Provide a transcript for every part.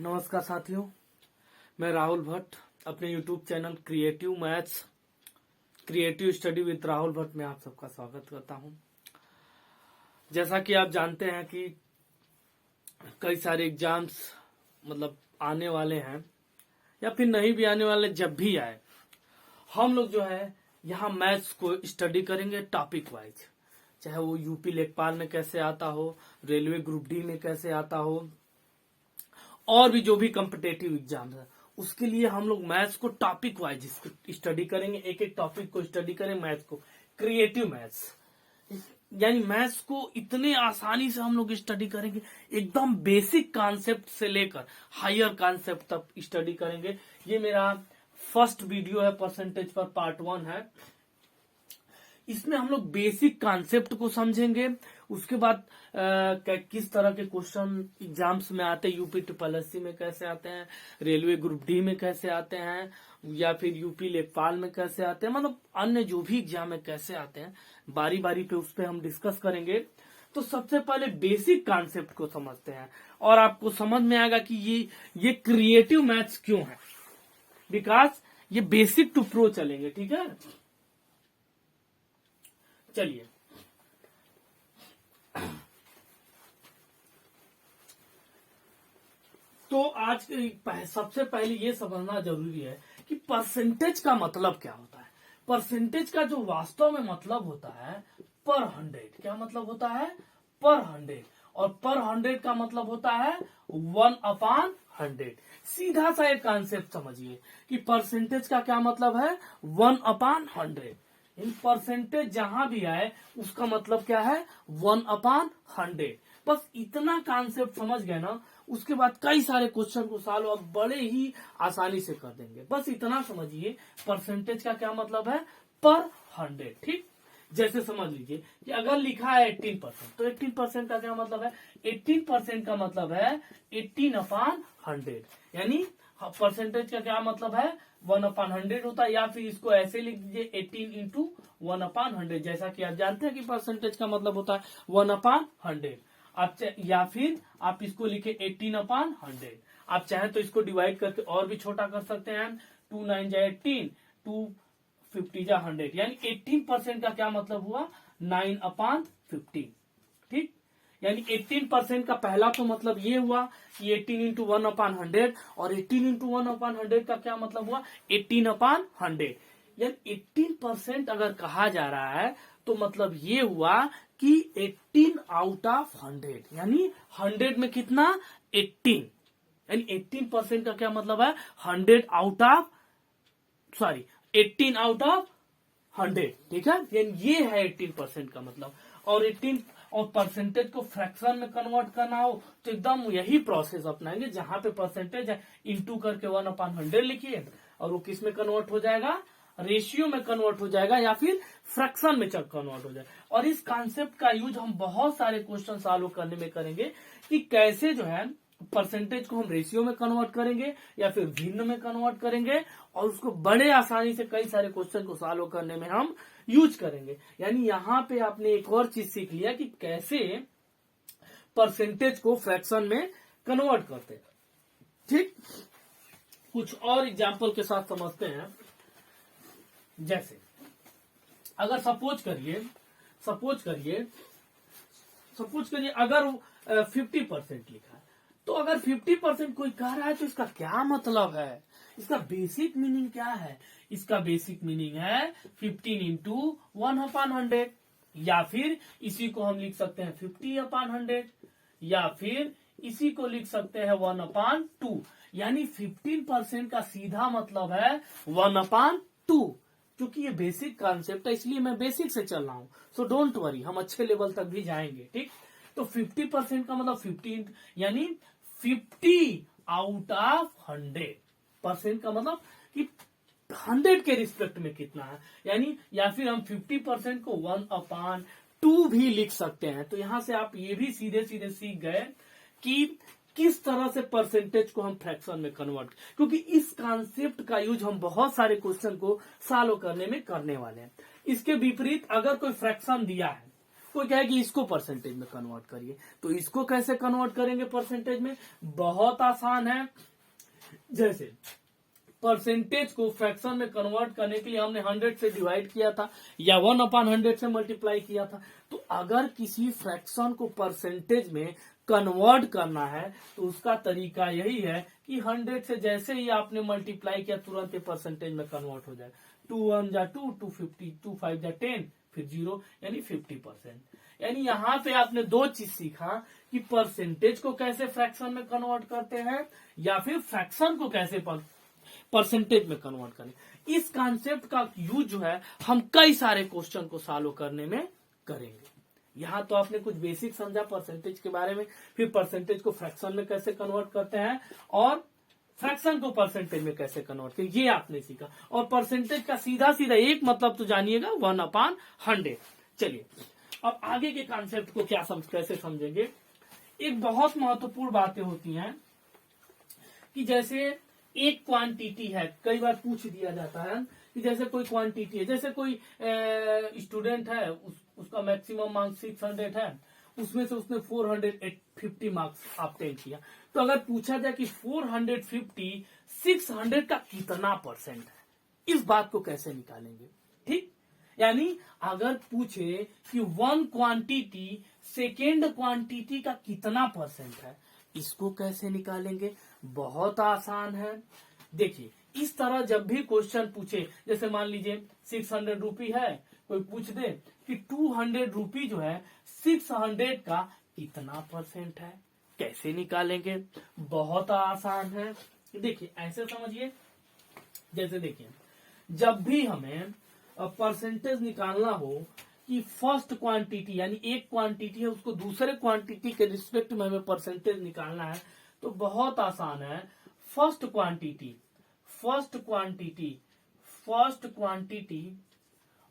नमस्कार साथियों, मैं राहुल भट्ट अपने YouTube channel creative maths creative study with Rahul Bhatt में आप सबका स्वागत करता हूं। जैसा कि आप जानते हैं कि कई सारे एग्जाम्स आने वाले हैं या फिर नहीं भी आने वाले, जब भी आए हम लोग जो है यहाँ मैथ्स को स्टडी करेंगे टॉपिक वाइज, चाहे वो यूपी लेखपाल में कैसे आता हो, रेलवे ग्रुप डी में कैसे आता हो, और भी जो भी कॉम्पिटेटिव एग्जाम है उसके लिए हम लोग मैथ्स को टॉपिक वाइज स्टडी करेंगे। एक एक टॉपिक को स्टडी करें, मैथ्स को, क्रिएटिव मैथ्स यानी मैथ्स को इतने आसानी से हम लोग स्टडी करेंगे, एकदम बेसिक कॉन्सेप्ट से लेकर हायर कॉन्सेप्ट तक स्टडी करेंगे। ये मेरा फर्स्ट वीडियो है, परसेंटेज पर पार्ट 1 है। इसमें हम लोग बेसिक कॉन्सेप्ट को समझेंगे, उसके बाद किस तरह के क्वेश्चन एग्जाम्स में आते हैं, यूपी ट्रिपल में कैसे आते हैं, रेलवे ग्रुप डी में कैसे आते हैं, या फिर यूपी लेखपाल में कैसे आते हैं, अन्य जो भी एग्जाम में कैसे आते हैं, बारी बारी पे उस पर हम डिस्कस करेंगे। तो सबसे पहले बेसिक कॉन्सेप्ट को समझते हैं और आपको समझ में आएगा कि ये क्रिएटिव मैथ्स क्यों है, बिकॉज ये बेसिक टू प्रो चलेंगे। ठीक है, चलिए तो आज सबसे पहले ये समझना जरूरी है कि परसेंटेज का मतलब क्या होता है। परसेंटेज का जो वास्तव में मतलब होता है पर 100। क्या मतलब होता है? पर 100। और पर 100 का मतलब होता है 1/100। सीधा सा एक कॉन्सेप्ट समझिए कि परसेंटेज का क्या मतलब है 1/100। इन परसेंटेज जहां भी आए उसका मतलब क्या है 1/100। बस इतना कॉन्सेप्ट समझ गए ना, उसके बाद कई सारे क्वेश्चन को सॉल्व आप बड़े ही आसानी से कर देंगे। बस इतना समझिए परसेंटेज का क्या मतलब है पर 100। ठीक, जैसे समझ लीजिए कि अगर लिखा है 18%, तो 18% का क्या मतलब है? 18% का मतलब है 18/100। यानी परसेंटेज का क्या मतलब है 1/100 होता है, या फिर इसको ऐसे लिख दीजिए 18 × 1/100। जैसा कि आप जानते हैं कि परसेंटेज का मतलब होता है 1/100। या फिर आप इसको लिखे 18/100। आप चाहे तो इसको डिवाइड करके और भी छोटा कर सकते हैं। 2 9 जा 18, 2 50 जा 100। यानी 18% का क्या मतलब हुआ 9/50। ठीक, यानी 18% का पहला तो मतलब ये हुआ कि 18 × 1/100, और 18 × 1/100 का क्या मतलब हुआ 18/100। यानी 18% अगर कहा जा रहा है तो मतलब ये हुआ कि 18/100। यानी 100 में कितना 18। यानी 18% का क्या मतलब है 18/100। ठीक है, यानी ये है 18% का मतलब। और 18 और परसेंटेज को फ्रैक्शन में कन्वर्ट करना हो तो एकदम यही प्रोसेस अपनाएंगे, जहां पे परसेंटेज है इंटू करके 1/100 लिखिए, और वो किस में कन्वर्ट हो जाएगा, रेशियो में कन्वर्ट हो जाएगा, या फिर फ्रैक्शन में कन्वर्ट हो जाएगा। और इस कॉन्सेप्ट का यूज हम बहुत सारे क्वेश्चन सॉल्व करने में करेंगे कि कैसे जो है परसेंटेज को हम रेशियो में कन्वर्ट करेंगे या फिर भिन्न में कन्वर्ट करेंगे, और उसको बड़े आसानी से कई सारे क्वेश्चन को सॉल्व करने में हम यूज करेंगे। यानी यहाँ पे आपने एक और चीज सीख लिया कि कैसे परसेंटेज को फ्रैक्शन में कन्वर्ट करते हैं। ठीक, कुछ और एग्जाम्पल के साथ समझते हैं। जैसे अगर सपोज करिए अगर 50% लिखा है, तो अगर 50% कोई कह रहा है तो इसका क्या मतलब है, इसका बेसिक मीनिंग क्या है? इसका बेसिक मीनिंग है 15 × 1/100, या फिर इसी को हम लिख सकते हैं 50/100, या फिर इसी को लिख सकते हैं 1/2। यानी 15% का सीधा मतलब है 1/2। क्योंकि ये बेसिक कॉन्सेप्ट है इसलिए मैं बेसिक से चल रहा हूं, सो डोंट वरी, हम अच्छे लेवल तक भी जाएंगे। ठीक, तो 50% का मतलब 15 यानी 50/100% का मतलब कि 100 के रिस्पेक्ट में कितना है। यानी या फिर हम 50% को 1/2 भी लिख सकते हैं। तो यहां से आप ये भी सीधे सीधे सीख गए कि किस तरह से परसेंटेज को हम फ्रैक्शन में कन्वर्ट, क्योंकि इस कॉन्सेप्ट का यूज हम बहुत सारे क्वेश्चन को सॉल्व करने में करने वाले हैं। इसके विपरीत अगर कोई फ्रैक्शन दिया है कोई कहे कि इसको परसेंटेज में कन्वर्ट करिए, तो इसको कैसे कन्वर्ट करेंगे परसेंटेज में? बहुत आसान है। जैसे परसेंटेज को फ्रैक्शन में कन्वर्ट करने के लिए हमने 100 से डिवाइड किया था या 1/100 से मल्टीप्लाई किया था। तो अगर किसी फ्रैक्शन को परसेंटेज में कन्वर्ट करना है तो उसका तरीका यही है कि 100 से जैसे ही आपने मल्टीप्लाई किया तुरंत परसेंटेज में कन्वर्ट हो जाएगा। 2 1 जा 2, 2 50, 2 5 जा 10, फिर 0 यानी 50%। यानी यहाँ पे आपने दो चीज सीखा कि परसेंटेज को कैसे फ्रैक्शन में कन्वर्ट करते हैं या फिर फ्रैक्शन को कैसे परसेंटेज में कन्वर्ट करें। इस कॉन्सेप्ट का यूज जो है हम कई सारे क्वेश्चन को सॉल्व करने में करेंगे। यहाँ तो आपने कुछ बेसिक समझा परसेंटेज के बारे में, फिर परसेंटेज को फ्रैक्शन में कैसे कन्वर्ट करते हैं और फ्रैक्शन को परसेंटेज में कैसे कन्वर्ट करें ये आपने सीखा। और परसेंटेज का सीधा सीधा एक मतलब तो जानिएगा 1/100। चलिए अब आगे के कॉन्सेप्ट को कैसे समझेंगे। एक बहुत महत्वपूर्ण बातें होती हैं कि जैसे एक क्वांटिटी है, कई बार पूछ दिया जाता है कि जैसे कोई क्वांटिटी है, जैसे कोई स्टूडेंट है उसका मैक्सिमम मार्क्स 600 है, उसमें से उसने 450 मार्क्स ऑब्टेन किया। तो अगर पूछा जाए कि 450 600 का कितना परसेंट है, इस बात को कैसे निकालेंगे? ठीक, यानी अगर पूछे कि वन क्वांटिटी सेकेंड क्वांटिटी का कितना परसेंट है, इसको कैसे निकालेंगे? बहुत आसान है। देखिए इस तरह जब भी क्वेश्चन पूछे, जैसे मान लीजिए 600 रुपी है, कोई पूछ दे कि 200 रुपी जो है 600 का कितना परसेंट है, कैसे निकालेंगे? बहुत आसान है। देखिए ऐसे समझिए, जैसे देखिए जब भी हमें परसेंटेज निकालना हो कि फर्स्ट क्वांटिटी यानी एक क्वांटिटी है उसको दूसरे क्वांटिटी के रिस्पेक्ट में हमें परसेंटेज निकालना है, तो बहुत आसान है। फर्स्ट क्वांटिटी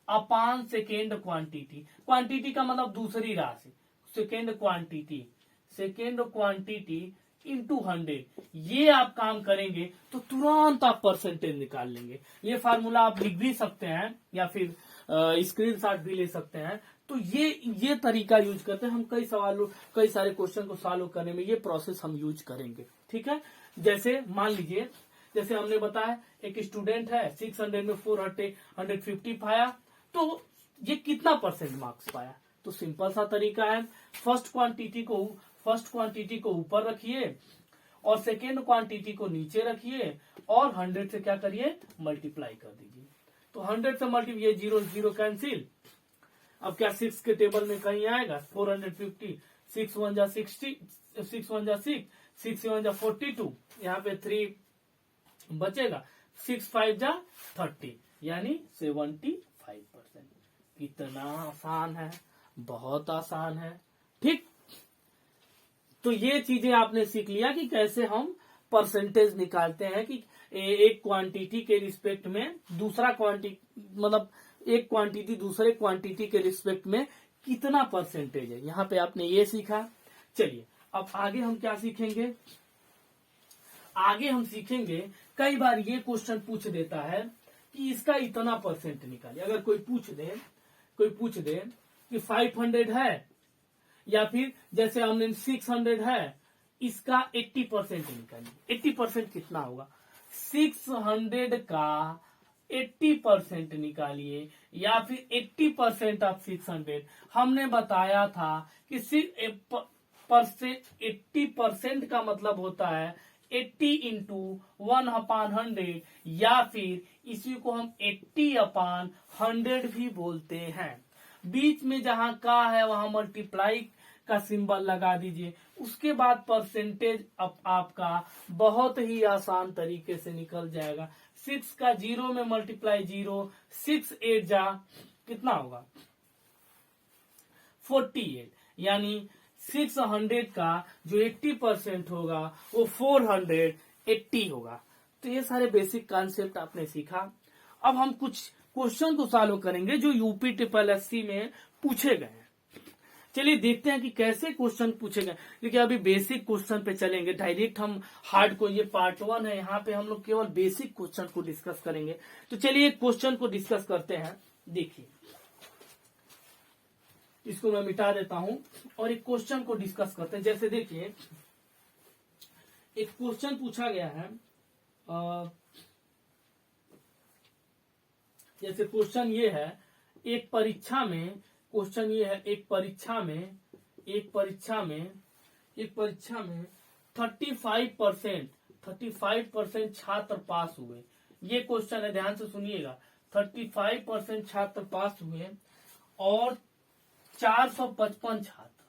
अपान सेकेंड क्वांटिटी, क्वांटिटी का मतलब दूसरी राशि, सेकेंड क्वांटिटी इंटू 100, ये आप काम करेंगे तो तुरंत आप परसेंटेज निकाल लेंगे। ये फार्मूला आप लिख भी सकते हैं या फिर स्क्रीनशॉट भी ले सकते हैं। तो ये तरीका यूज करते हैं हम कई सारे क्वेश्चन को सॉल्व करने में, ये प्रोसेस हम यूज करेंगे। ठीक है, जैसे मान लीजिए जैसे हमने बताया एक स्टूडेंट है 600 में 450 पाया, तो ये कितना परसेंट मार्क्स पाया? तो सिंपल सा तरीका है, फर्स्ट क्वांटिटी को ऊपर रखिए और सेकेंड क्वांटिटी को नीचे रखिए और 100 से क्या करिए? मल्टीप्लाई कर दीजिए। तो 100 से मल्टीप्लाई, 0 कैंसिल। अब क्या 6 के टेबल में कहीं आएगा? 450, 6 1 जा 60, 6 1 जा 6, 6 1 जा 42, यहाँ पे 3 बचेगा, 6 5 जा 30 यानी 75%। कितना आसान है, बहुत आसान है। ठीक, तो ये चीजें आपने सीख लिया कि कैसे हम परसेंटेज निकालते हैं कि एक क्वांटिटी के रिस्पेक्ट में दूसरा क्वांटिटी, मतलब एक क्वांटिटी दूसरे क्वांटिटी के रिस्पेक्ट में कितना परसेंटेज है। यहाँ पे आपने ये सीखा। चलिए अब आगे हम क्या सीखेंगे? आगे हम सीखेंगे, कई बार ये क्वेश्चन पूछ देता है कि इसका इतना परसेंट निकालिए। अगर कोई पूछ दे कि 500 है या फिर जैसे हमने 600 है, इसका 80% निकालिए। 80% कितना होगा? 600 का 80% निकालिए या फिर 80% ऑफ 600। हमने बताया था कि 80% का मतलब होता है 80 इंटू 1/100 या फिर इसी को हम 80/100 भी बोलते हैं। बीच में जहां का है वहां मल्टीप्लाई का सिंबल लगा दीजिए। उसके बाद परसेंटेज आपका बहुत ही आसान तरीके से निकल जाएगा। 6 का 0 में मल्टीप्लाई 0, 6 8 जा कितना होगा? 48, यानी 600 का जो 80% होगा वो 480 होगा। तो ये सारे बेसिक कॉन्सेप्ट आपने सीखा। अब हम कुछ क्वेश्चन को सॉल्व करेंगे जो यूपी SSC में पूछे गए हैं। चलिए देखते हैं कि कैसे क्वेश्चन पूछे गए। देखिए अभी बेसिक क्वेश्चन पे चलेंगे, डायरेक्ट हम हार्ड को, ये पार्ट 1 है, यहाँ पे हम लोग केवल बेसिक क्वेश्चन को डिस्कस करेंगे। तो चलिए क्वेश्चन को डिस्कस करते हैं। देखिए इसको मैं मिटा देता हूं और एक क्वेश्चन को डिस्कस करते हैं। जैसे देखिए एक क्वेश्चन पूछा गया है, जैसे क्वेश्चन ये है, एक परीक्षा में क्वेश्चन ये है, एक परीक्षा में 35% छात्र पास हुए। ये क्वेश्चन है, ध्यान से सुनिएगा। 35% छात्र पास हुए और 455 छात्र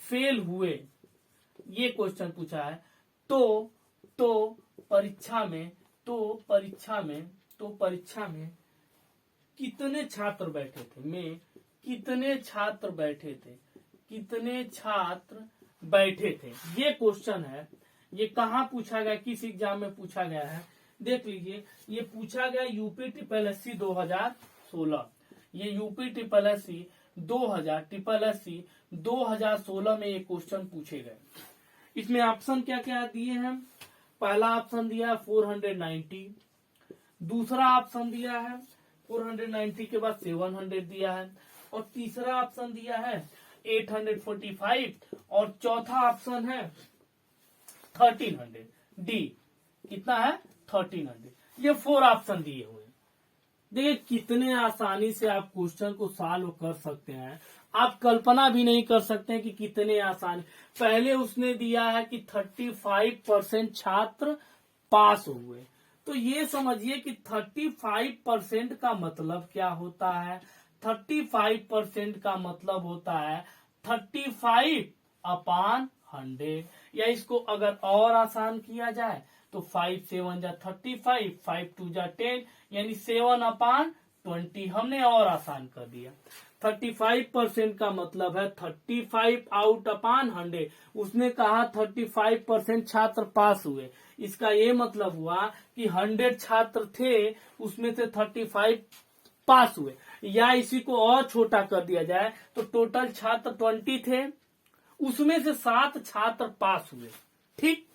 फेल हुए। ये क्वेश्चन पूछा है। तो परीक्षा में कितने छात्र बैठे थे? कितने छात्र बैठे थे? ये क्वेश्चन है। ये कहाँ पूछा गया, किस एग्जाम में पूछा गया है? देख लीजिए, ये पूछा गया यूपी ट्रिपल 2016। ये यूपी ट्रिपल एस 2016 में ये क्वेश्चन पूछे गए। इसमें ऑप्शन क्या क्या दिए हैं? पहला ऑप्शन दिया है 490, दूसरा ऑप्शन दिया है 490 के बाद 700 दिया है, और तीसरा ऑप्शन दिया है 845, और चौथा ऑप्शन है 1300। डी कितना है? 1300। ये 4 ऑप्शन दिए हुए। देखिए कितने आसानी से आप क्वेश्चन को सॉल्व कर सकते हैं। आप कल्पना भी नहीं कर सकते हैं कि कितने आसान। पहले उसने दिया है कि 35% छात्र पास हुए। तो ये समझिए कि 35% का मतलब क्या होता है? 35% का मतलब होता है 35/100। या इसको अगर और आसान किया जाए तो 5 7 जा 35, 5 2 जा 10, यानी 7/20। हमने और आसान कर दिया। 35% का मतलब है 35/100। उसने कहा 35% छात्र पास हुए। इसका ये मतलब हुआ कि 100 छात्र थे, उसमें से 35 पास हुए। या इसी को और छोटा कर दिया जाए तो टोटल छात्र 20 थे, उसमें से 7 छात्र पास हुए। ठीक,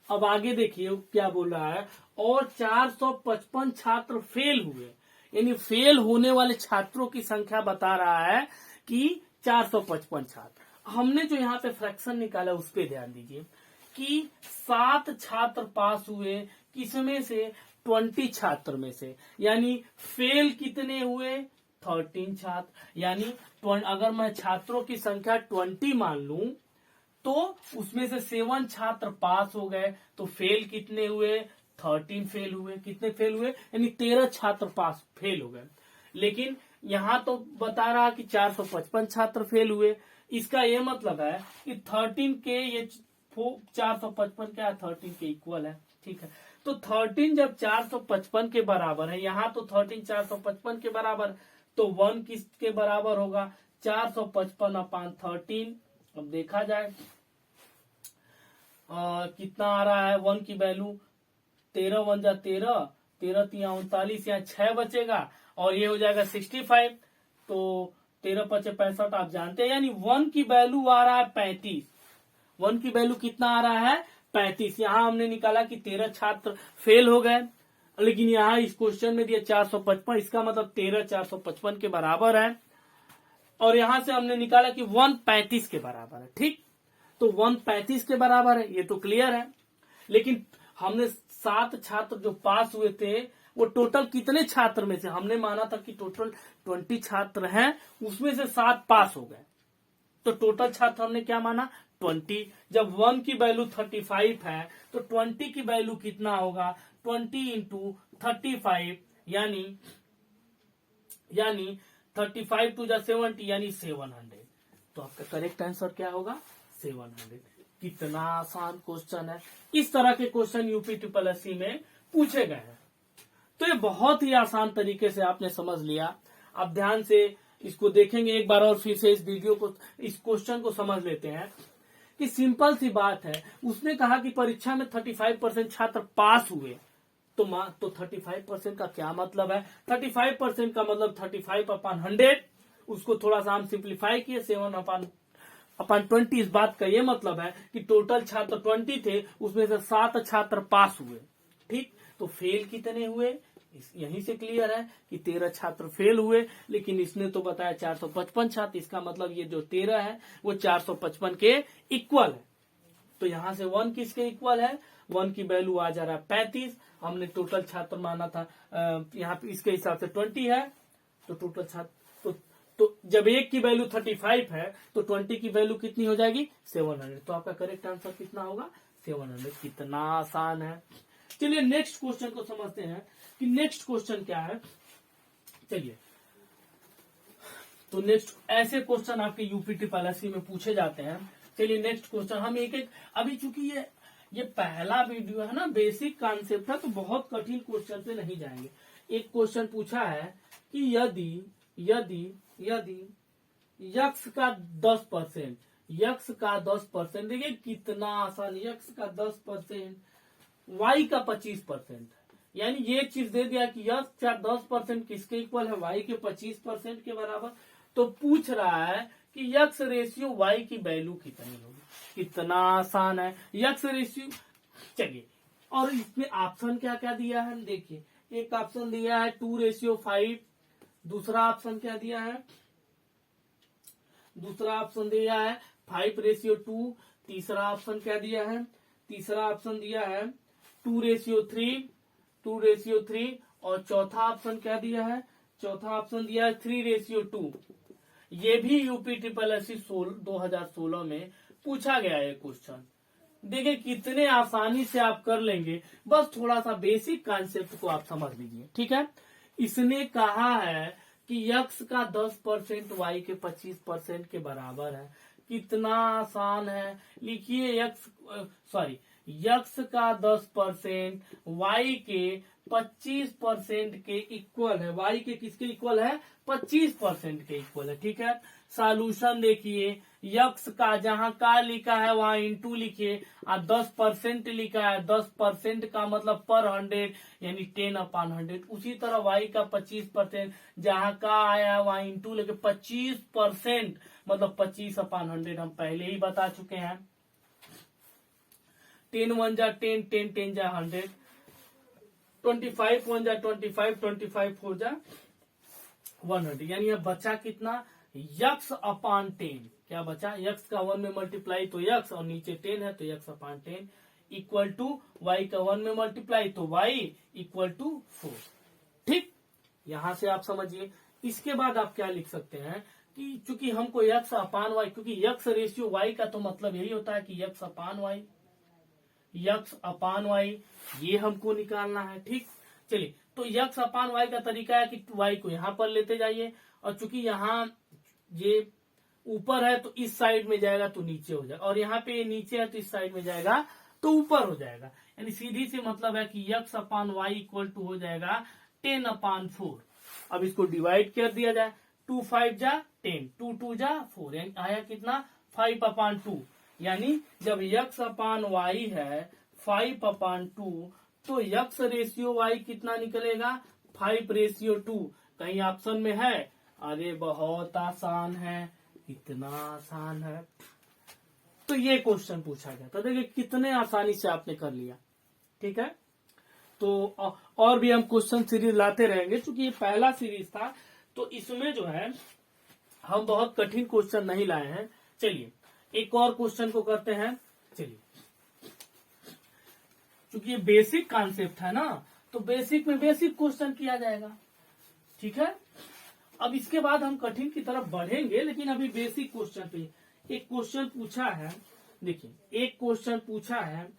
अब आगे देखिए क्या बोल रहा है। और 455 छात्र फेल हुए, यानी फेल होने वाले छात्रों की संख्या बता रहा है कि 455 छात्र। हमने जो यहाँ पे फ्रैक्शन निकाला उस पर ध्यान दीजिए कि 7 छात्र पास हुए, किसमें से? 20 छात्र में से। यानी फेल कितने हुए? 13 छात्र। यानी अगर मैं छात्रों की संख्या 20 मान लूं तो उसमें से 7 छात्र पास हो गए, तो फेल कितने हुए? 13 फेल हुए। कितने फेल हुए? यानी 13 छात्र पास फेल हो गए। लेकिन यहाँ तो बता रहा कि 455 छात्र फेल हुए। इसका ये मतलब है कि 13 के ये 455 क्या 13 के इक्वल है। ठीक है, तो 13 जब 455 के बराबर है, यहाँ तो 13 455 के बराबर, तो 1 किसके बराबर होगा? 455/13। अब देखा जाए कितना आ रहा है 1 की वैल्यू। 13 1 जा 13, 13 3 39, यहाँ 6 बचेगा और ये हो जाएगा 65। तो 13 5 65 आप जानते हैं, यानी 1 की वैल्यू आ रहा है 35। 1 की वैल्यू कितना आ रहा है? 35। यहाँ हमने निकाला कि 13 छात्र फेल हो गए, लेकिन यहाँ इस क्वेश्चन में दिया 455, इसका मतलब 13 455 के बराबर है। और यहां से हमने निकाला कि 1 35 के बराबर है। ठीक, तो 1 35 के बराबर है, ये तो क्लियर है। लेकिन हमने 7 छात्र जो पास हुए थे, वो टोटल कितने छात्र में से? हमने माना था कि टोटल 20 छात्र हैं, उसमें से 7 पास हो गए, तो टोटल छात्र हमने क्या माना? 20। जब 1 की वैल्यू 35 है तो 20 की वैल्यू कितना होगा? 20 इंटू 35, यानी 35 2 जा 70, यानी 700। तो आपका करेक्ट आंसर क्या होगा? 700। कितना आसान क्वेश्चन है। इस तरह के क्वेश्चन यूपी ट्रिपल एससी में पूछे गए हैं। तो ये बहुत ही आसान तरीके से आपने समझ लिया। आप ध्यान से इसको देखेंगे एक बार और फिर से इस वीडियो को, इस क्वेश्चन को समझ लेते हैं कि सिंपल सी बात है। उसने कहा कि परीक्षा में 35% छात्र पास हुए, तो 35% का क्या मतलब है? 35% का मतलब 35/100। उसको थोड़ा सा हम सिंप्लीफाई किए, अपॉन 20। इस बात का ये मतलब है कि टोटल छात्र 20 थे, उसमें से 7 छात्र पास हुए। ठीक, तो फेल कितने हुए, यहीं से क्लियर है कि 13 छात्र फेल हुए, लेकिन इसने तो बताया 455 छात्र। इसका मतलब ये जो 13 है वो 455 के इक्वल है। तो यहां से 1 किसके इक्वल है, 1 की वैल्यू आ जा रहा है 35। हमने टोटल छात्र माना था, यहाँ पे इसके हिसाब से 20 है, तो टोटल छात्र तो जब 1 की वैल्यू 35 है तो 20 की वैल्यू कितनी हो जाएगी, 700। तो आपका करेक्ट आंसर कितना होगा, 700। कितना आसान है। चलिए नेक्स्ट क्वेश्चन को समझते हैं कि नेक्स्ट क्वेश्चन क्या है। चलिए, तो नेक्स्ट ऐसे क्वेश्चन आपके यूपी ट्रिपल में पूछे जाते हैं। चलिए नेक्स्ट क्वेश्चन हम एक एक, अभी चूंकि ये पहला वीडियो है ना, बेसिक कॉन्सेप्ट है, तो बहुत कठिन क्वेश्चन पे नहीं जाएंगे। एक क्वेश्चन पूछा है कि यदि यदि यदि यक्स का 10%, यक्स का 10%, देखिए कितना आसान, यक्स का 10%, वाई का 25%, यानी ये चीज दे दिया कि यक्स का 10% किसके इक्वल है, वाई के 25% के बराबर। तो पूछ रहा है कि यक्स रेशियो वाई की वैल्यू कितनी होगी। कितना आसान है, यक्स रेशियो। चलिए, और इसमें ऑप्शन क्या क्या दिया है, देखिए एक ऑप्शन दिया है 2:5, दूसरा ऑप्शन क्या दिया है, दूसरा ऑप्शन दिया है 5:2, तीसरा ऑप्शन क्या दिया है, तीसरा ऑप्शन दिया है 2:3, और चौथा ऑप्शन क्या दिया है, चौथा ऑप्शन दिया है 3:2। ये भी यूपी ट्रिपल एस 2016 में पूछा गया है क्वेश्चन। देखिए कितने आसानी से आप कर लेंगे, बस थोड़ा सा बेसिक कॉन्सेप्ट को आप समझ लीजिए। ठीक है, इसने कहा है कि यक्स का 10% वाई के 25% के बराबर है। कितना आसान है, लिखिए यक्स का 10% वाई के 25% के इक्वल है। वाई के किसके इक्वल है, 25% के इक्वल है। ठीक है, सॉल्यूशन देखिए, यक्स का जहां का लिखा है वहां इंटू लिखिए, और 10% लिखा है, 10% का मतलब पर 100 यानी 10/100। उसी तरह वाई का 25% जहां का आया है वहां इंटू लेके 25% मतलब 25/100 हम पहले ही बता चुके हैं। 10 1 जा 10, 10 10 जा 100, 25 1 जा 25, 25 4 जा 100, यानी अब बचा कितना, यक्स अपॉन 10। क्या बचा, यक्स का 1 में मल्टीप्लाई तो यक्स, और नीचे 10 है तो x upon 10 equal to y का 1 में मल्टीप्लाई तो वाई इक्वल टू 4। ठीक, यहां से आप समझिए। इसके बाद आप क्या लिख सकते हैं कि चूंकि हमको यक्स अपान वाई, क्योंकि यक्स रेशियो वाई का तो मतलब यही होता है कि x upon Y, x upon Y ये हमको निकालना है। ठीक, चलिए, तो यक्स अपान वाई का तरीका है कि वाई को यहां पर लेते जाइए, और चूंकि यहाँ ये ऊपर है तो इस साइड में जाएगा तो नीचे हो जाएगा, और यहाँ पे ये नीचे है तो इस साइड में जाएगा तो ऊपर हो जाएगा। यानी सीधी से मतलब है कि x upon y equal to हो जाएगा 10/4। अब इसको डिवाइड कर दिया जाए, 2 5 जा 10, 2 2 जा 4, यानी आया कितना 5/2। यानी जब यक्स अपान वाई है 5/2 तो यक्स रेशियो वाई कितना निकलेगा, 5:2। कहीं ऑप्शन में है, अरे बहुत आसान है, इतना आसान है। तो ये क्वेश्चन पूछा गया था, देखिए कितने आसानी से आपने कर लिया। ठीक है, तो और भी हम क्वेश्चन सीरीज लाते रहेंगे, क्योंकि ये पहला सीरीज था तो इसमें जो है हम बहुत कठिन क्वेश्चन नहीं लाए हैं। चलिए एक और क्वेश्चन को करते हैं। चलिए, क्योंकि ये बेसिक कॉन्सेप्ट है ना, तो बेसिक में बेसिक क्वेश्चन किया जाएगा। ठीक है, अब इसके बाद हम कठिन की तरफ बढ़ेंगे, लेकिन अभी बेसिक क्वेश्चन पे एक क्वेश्चन पूछा है। देखिए एक क्वेश्चन पूछा है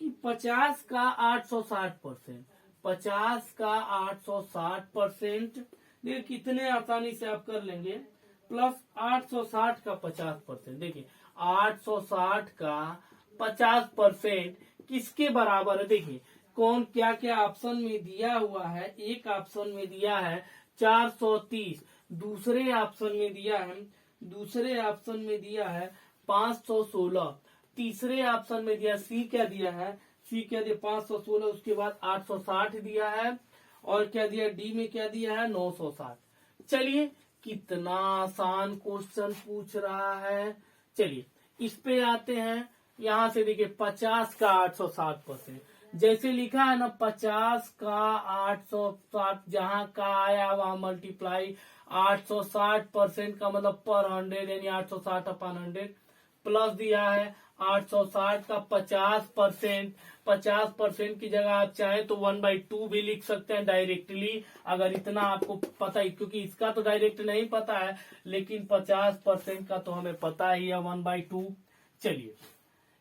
कि 50 का 860%, 50 का 860%, देखिए कितने आसानी से आप कर लेंगे, प्लस 860 का 50%। देखिए 860 का 50% किसके बराबर है, देखिए कौन क्या क्या ऑप्शन में दिया हुआ है। एक ऑप्शन में दिया है 430, दूसरे ऑप्शन में दिया है 516, तीसरे ऑप्शन में दिया सी क्या दिया है, 516, उसके बाद 860 दिया है, और क्या दिया डी में क्या दिया है 960। चलिए कितना आसान क्वेश्चन पूछ रहा है, चलिए इस पे आते हैं। यहां से देखिए 50 का 860%, जैसे लिखा है ना 50 का 860, जहां का आया वहां मल्टीप्लाई 860% का मतलब पर 100 यानी 860/100 प्लस दिया है 860 का 50%। 50% की जगह आप चाहें तो 1/2 भी लिख सकते हैं डायरेक्टली, अगर इतना आपको पता है, क्योंकि इसका तो डायरेक्ट नहीं पता है, लेकिन 50% का तो हमें पता ही है 1/2। चलिए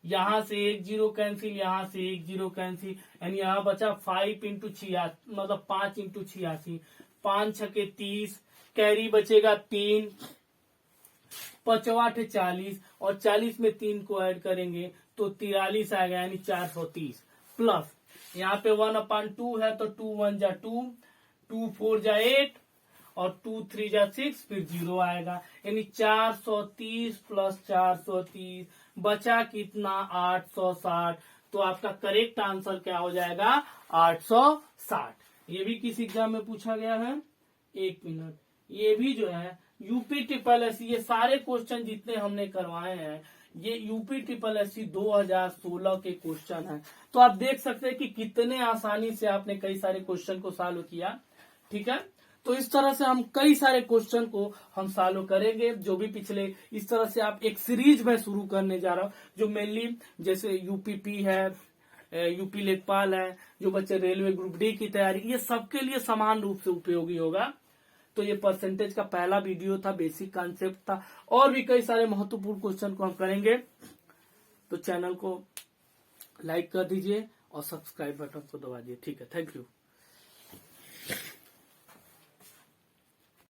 यहां से एक जीरो कैंसिल, यहां से एक जीरो कैंसिल, यानी यहां बचा 5 इंटू 86 मतलब 5 इंटू 86, 5 छके 30, कैरी बचेगा 3, 5 40 और 40 में 3 को ऐड करेंगे तो 43 आएगा, यानी 430 प्लस यहाँ पे 1/2 है तो 2 1 जा 2, 2 4 जा 8 और 2 3 जा 6, फिर 0 आएगा, यानी 430 प्लस 430 बचा कितना 860। तो आपका करेक्ट आंसर क्या हो जाएगा 860। ये भी किस एग्जाम में पूछा गया है, एक मिनट, ये भी जो है यूपी ट्रिपल एस, ये सारे क्वेश्चन जितने हमने करवाए हैं ये यूपी ट्रिपल एस 2016 के क्वेश्चन हैं। तो आप देख सकते हैं कि कितने आसानी से आपने कई सारे क्वेश्चन को सॉल्व किया। ठीक है, तो इस तरह से हम कई सारे क्वेश्चन को हम सॉल्व करेंगे, जो भी पिछले, इस तरह से आप एक सीरीज में शुरू करने जा रहा हूं, जो मेनली जैसे यूपीपी है, यूपी लेखपाल है, जो बच्चे रेलवे ग्रुप डी की तैयारी, ये सबके लिए समान रूप से उपयोगी होगा। तो ये परसेंटेज का पहला वीडियो था, बेसिक कॉन्सेप्ट था, और भी कई सारे महत्वपूर्ण क्वेश्चन को हम करेंगे। तो चैनल को लाइक कर दीजिए और सब्सक्राइब बटन को दबा दीजिए। ठीक है, थैंक यू।